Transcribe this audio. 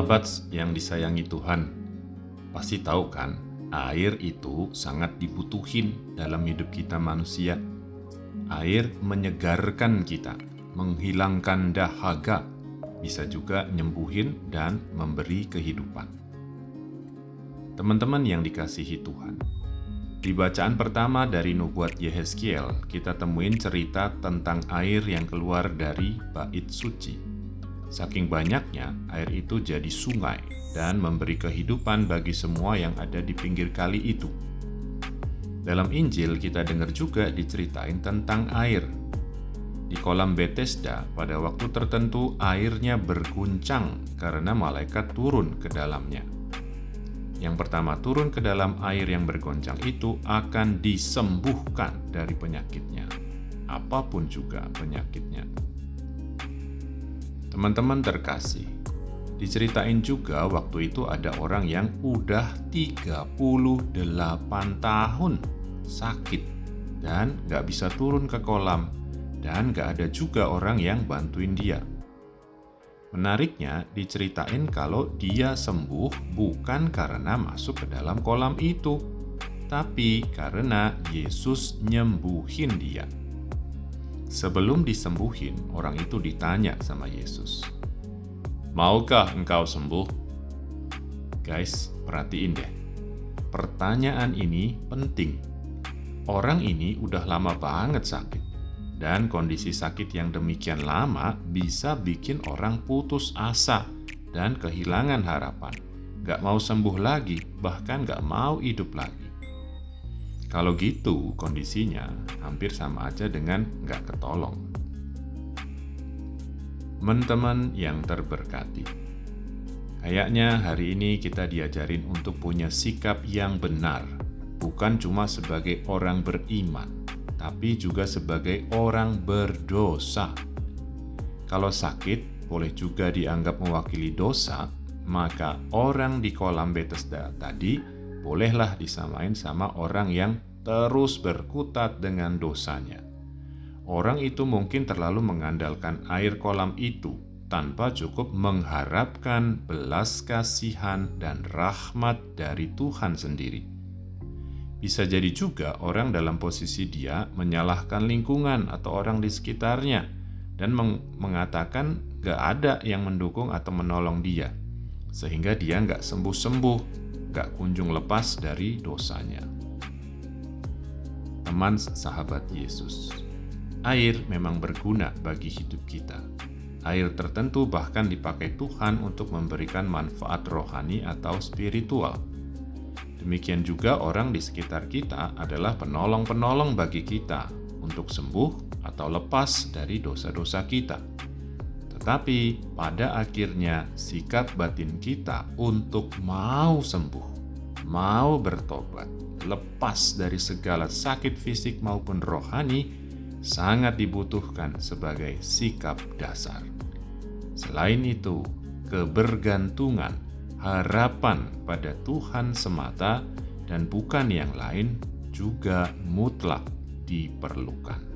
Sahabat yang disayangi Tuhan, pasti tahu kan, air itu sangat dibutuhin dalam hidup kita manusia. Air menyegarkan kita, menghilangkan dahaga, bisa juga nyembuhin dan memberi kehidupan. Teman-teman yang dikasihi Tuhan, di bacaan pertama dari nubuat Yehezkiel, kita temuin cerita tentang air yang keluar dari bait suci. Saking banyaknya, air itu jadi sungai dan memberi kehidupan bagi semua yang ada di pinggir kali itu. Dalam Injil kita dengar juga diceritain tentang air. Di kolam Bethesda, pada waktu tertentu airnya berguncang karena malaikat turun ke dalamnya. Yang pertama turun ke dalam air yang bergoncang itu akan disembuhkan dari penyakitnya, apapun juga penyakitnya. Teman-teman terkasih, diceritain juga waktu itu ada orang yang udah 38 tahun sakit dan gak bisa turun ke kolam, dan gak ada juga orang yang bantuin dia. Menariknya diceritain kalau dia sembuh bukan karena masuk ke dalam kolam itu, tapi karena Yesus nyembuhin dia. Sebelum disembuhin, orang itu ditanya sama Yesus, "Maukah engkau sembuh?" Guys, perhatiin deh. Pertanyaan ini penting. Orang ini udah lama banget sakit. Dan kondisi sakit yang demikian lama bisa bikin orang putus asa dan kehilangan harapan. Gak mau sembuh lagi, bahkan gak mau hidup lagi. Kalau gitu kondisinya hampir sama aja dengan gak ketolong. Teman-teman yang terberkati, kayaknya hari ini kita diajarin untuk punya sikap yang benar, bukan cuma sebagai orang beriman, tapi juga sebagai orang berdosa. Kalau sakit boleh juga dianggap mewakili dosa, maka orang di kolam Bethesda tadi bolehlah disamain sama orang yang terus berkutat dengan dosanya. Orang itu mungkin terlalu mengandalkan air kolam itu tanpa cukup mengharapkan belas kasihan dan rahmat dari Tuhan sendiri. Bisa jadi juga orang dalam posisi dia menyalahkan lingkungan atau orang di sekitarnya dan mengatakan gak ada yang mendukung atau menolong dia, sehingga dia gak sembuh-sembuh, gak kunjung lepas dari dosanya. Teman sahabat Yesus, air memang berguna bagi hidup kita. Air tertentu bahkan dipakai Tuhan untuk memberikan manfaat rohani atau spiritual. Demikian juga orang di sekitar kita adalah penolong-penolong bagi kita untuk sembuh atau lepas dari dosa-dosa kita. Tetapi pada akhirnya sikap batin kita untuk mau sembuh, mau bertobat, lepas dari segala sakit fisik maupun rohani sangat dibutuhkan sebagai sikap dasar. Selain itu, kebergantungan, harapan pada Tuhan semata dan bukan yang lain juga mutlak diperlukan.